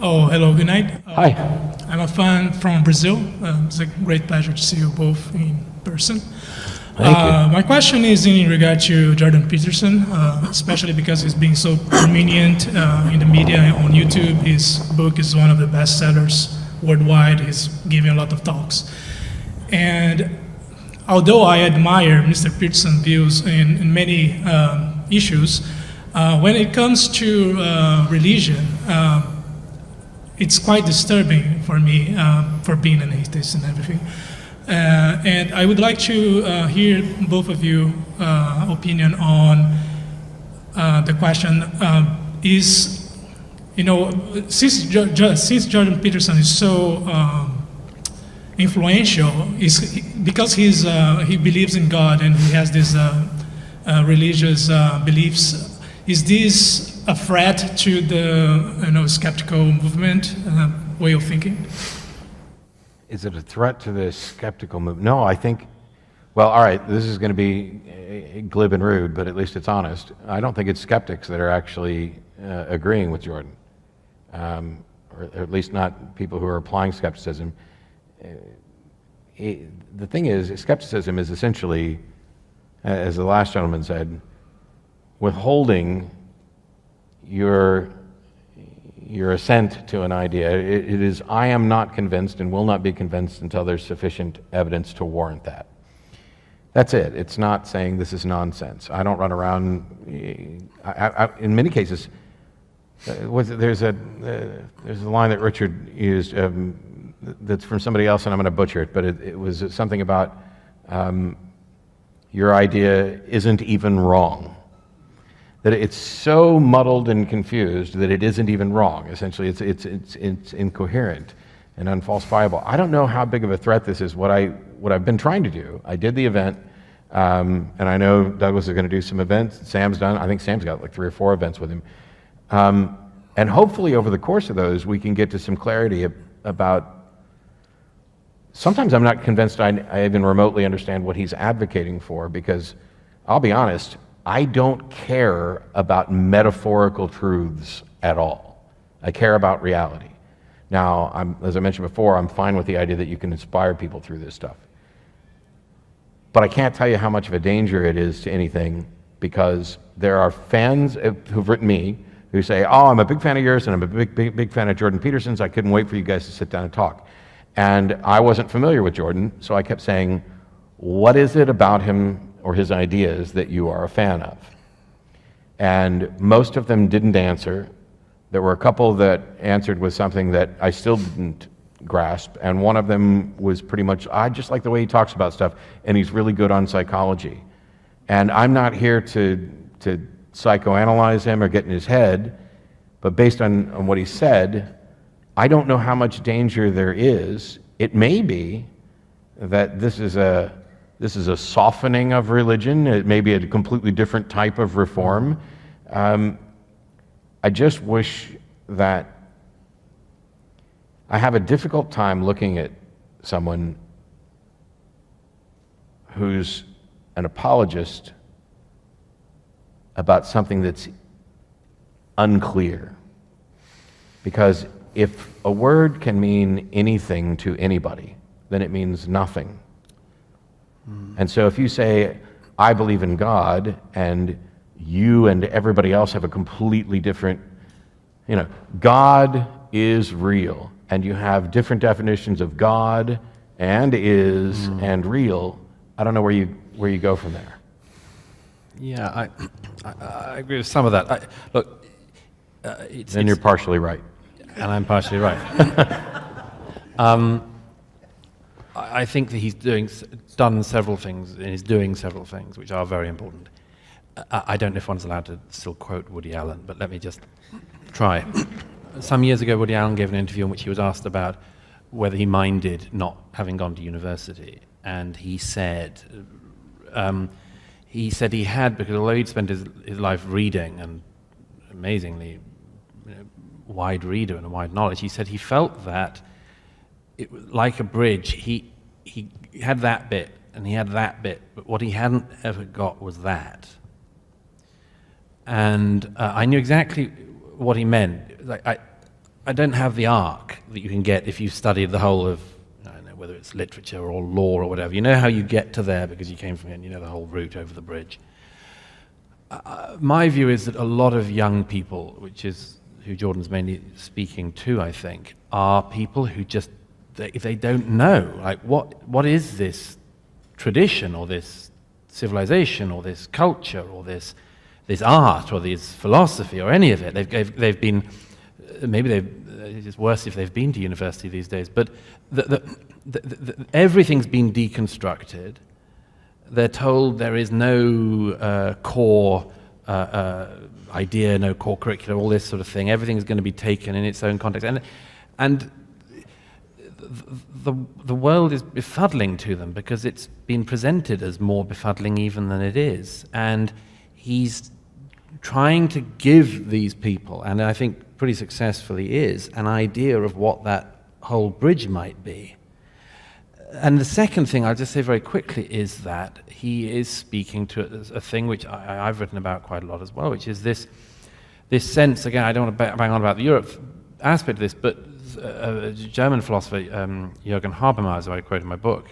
Oh, hello, good night. Hi. I'm a fan from Brazil. It's a great pleasure to see you both in person. Thank you. My question is in regard to Jordan Peterson, especially because he's being so prominent in the media on YouTube. His book is one of the best sellers worldwide. He's giving a lot of talks. And although I admire Mr. Peterson's views in many issues, when it comes to religion, it's quite disturbing for me, for being an atheist and everything. And I would like to hear both of you opinion on the question, is, you know, since Jordan Peterson is so influential, because he believes in God and he has these religious beliefs, is this a threat to the skeptical movement way of thinking? Is it a threat to the skeptical movement? No, I think, well, all right, this is going to be glib and rude, but at least it's honest. I don't think it's skeptics that are actually agreeing with Jordan, or at least not people who are applying skepticism. The thing is, skepticism is essentially, as the last gentleman said, withholding your assent to an idea. It is, I am not convinced and will not be convinced until there's sufficient evidence to warrant that. That's it. It's not saying this is nonsense. I don't run around, in many cases, there's a line that Richard used that's from somebody else, and I'm going to butcher it, but it was something about your idea isn't even wrong. That it's so muddled and confused that it isn't even wrong. Essentially, it's incoherent and unfalsifiable. I don't know how big of a threat this is. What I've been trying to do, I did the event, and I know Douglas is going to do some events. Sam's done. I think Sam's got like 3 or 4 events with him. And hopefully over the course of those, we can get to some clarity about, sometimes I'm not convinced I even remotely understand what he's advocating for, because I'll be honest, I don't care about metaphorical truths at all. I care about reality. Now, as I mentioned before, I'm fine with the idea that you can inspire people through this stuff. But I can't tell you how much of a danger it is to anything, because there are fans who've written me who say, oh, I'm a big fan of yours and I'm a big fan of Jordan Peterson's. I couldn't wait for you guys to sit down and talk. And I wasn't familiar with Jordan, so I kept saying, what is it about him or his ideas that you are a fan of? And most of them didn't answer. There were a couple that answered with something that I still didn't grasp, and one of them was pretty much, I just like the way he talks about stuff, and he's really good on psychology. And I'm not here to psychoanalyze him or get in his head, but based on what he said, I don't know how much danger there is. It may be that this is a softening of religion. It may be a completely different type of reform. I just wish that I have a difficult time looking at someone who's an apologist about something that's unclear. Because if a word can mean anything to anybody, then it means nothing. And so if you say, I believe in God, and you and everybody else have a completely different, God is real, and you have different definitions of God and is and real, I don't know where you go from there. Yeah, I agree with some of that. Look, then you're partially right. And I'm partially right. I think that he's done several things, and he's doing several things which are very important. I don't know if one's allowed to still quote Woody Allen, but let me just try. Some years ago, Woody Allen gave an interview in which he was asked about whether he minded not having gone to university, and he said he had, because although he'd spent his life reading, and amazingly wide reader and a wide knowledge, he said he felt that it was like a bridge. He had that bit and he had that bit, but what he hadn't ever got was that. And I knew exactly what he meant. Like I don't have the arc that you can get if you studied the whole of, I don't know, whether it's literature or law or whatever. You know how you get to there because you came from it and you know the whole route over the bridge. My view is that a lot of young people, which is who Jordan's mainly speaking to, I think, are people who just, they don't know, like, what is this tradition or this civilization or this culture or this art or this philosophy or any of it. They've been, maybe it's worse if they've been to university these days, but everything's been deconstructed. They're told there is no core idea, no core curriculum, all this sort of thing. Everything's going to be taken in its own context. And the world is befuddling to them because it's been presented as more befuddling even than it is. And he's trying to give these people, and I think pretty successfully is, an idea of what that whole bridge might be. And the second thing I'll just say very quickly is that he is speaking to a thing which I've written about quite a lot as well, which is this sense, again, I don't want to bang on about the Europe aspect of this, but a German philosopher, Jürgen Habermas, who I quote in my book,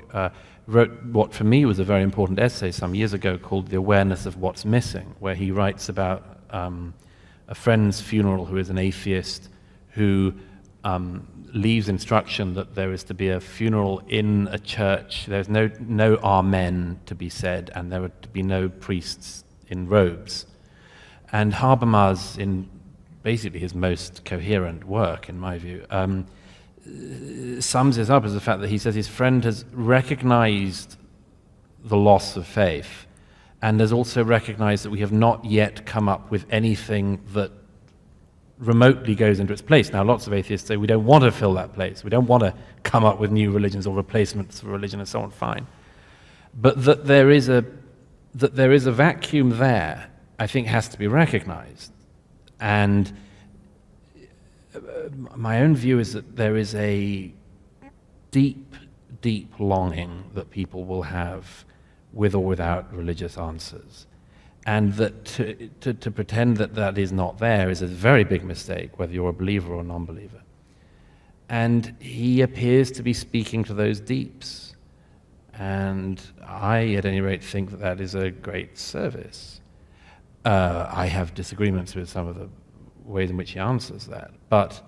wrote what for me was a very important essay some years ago called The Awareness of What's Missing, where he writes about a friend's funeral who is an atheist who leaves instruction that there is to be a funeral in a church. There's no amen to be said, and there are to be no priests in robes. And Habermas, in basically his most coherent work, in my view, sums this up as the fact that he says his friend has recognized the loss of faith and has also recognized that we have not yet come up with anything that remotely goes into its place. Now, lots of atheists say we don't want to fill that place. We don't want to come up with new religions or replacements for religion and so on, fine. But that there is a vacuum there, I think, has to be recognized. And my own view is that there is a deep, deep longing that people will have with or without religious answers. And that to pretend that that is not there is a very big mistake, whether you're a believer or a non-believer. And he appears to be speaking to those deeps. And I, at any rate, think that that is a great service. I have disagreements with some of the ways in which he answers that. But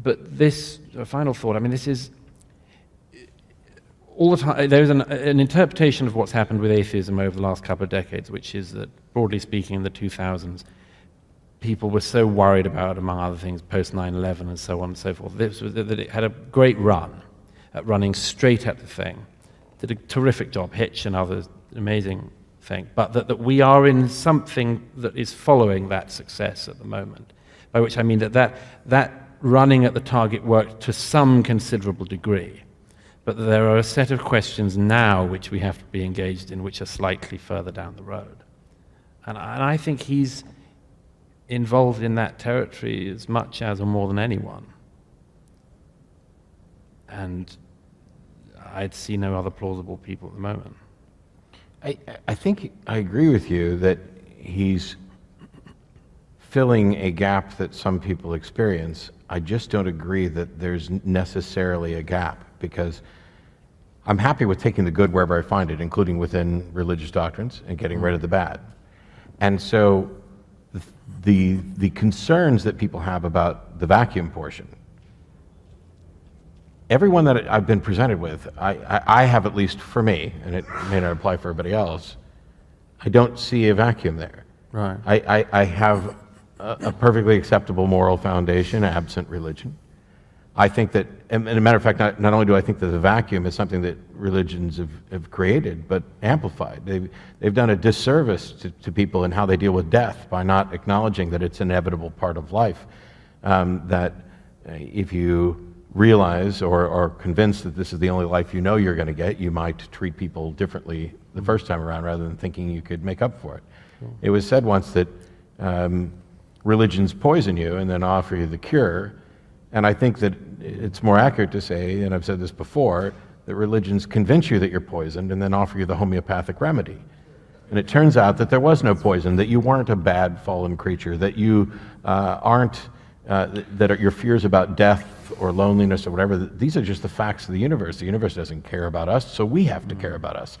this, a final thought, I mean, this is, all the time, there's an interpretation of what's happened with atheism over the last couple of decades, which is that, broadly speaking, in the 2000s, people were so worried about, among other things, post 9/11 and so on and so forth, that it had a great run at running straight at the thing. Did a terrific job, Hitch and others, amazing thing, but that we are in something that is following that success at the moment, by which I mean that running at the target worked to some considerable degree. But there are a set of questions now which we have to be engaged in, which are slightly further down the road. And I think he's involved in that territory as much as or more than anyone. And I'd see no other plausible people at the moment. I think I agree with you that he's filling a gap that some people experience. I just don't agree that there's necessarily a gap, because I'm happy with taking the good wherever I find it, including within religious doctrines, and getting rid of the bad. And so the concerns that people have about the vacuum portion, everyone that I've been presented with, I have, at least for me, and it may not apply for everybody else, I don't see a vacuum there. Right. I have a perfectly acceptable moral foundation absent religion. I think that, and as a matter of fact, not only do I think that the vacuum is something that religions have created, but amplified. They've done a disservice to people in how they deal with death by not acknowledging that it's an inevitable part of life. That if you realize or are convinced that this is the only life you know you're going to get, you might treat people differently the first time around rather than thinking you could make up for it. It was said once that religions poison you and then offer you the cure. And I think that it's more accurate to say, and I've said this before, that religions convince you that you're poisoned and then offer you the homeopathic remedy. And it turns out that there was no poison, that you weren't a bad fallen creature, that you aren't that are your fears about death or loneliness or whatever, these are just the facts of the universe. The universe doesn't care about us, so we have to care about us.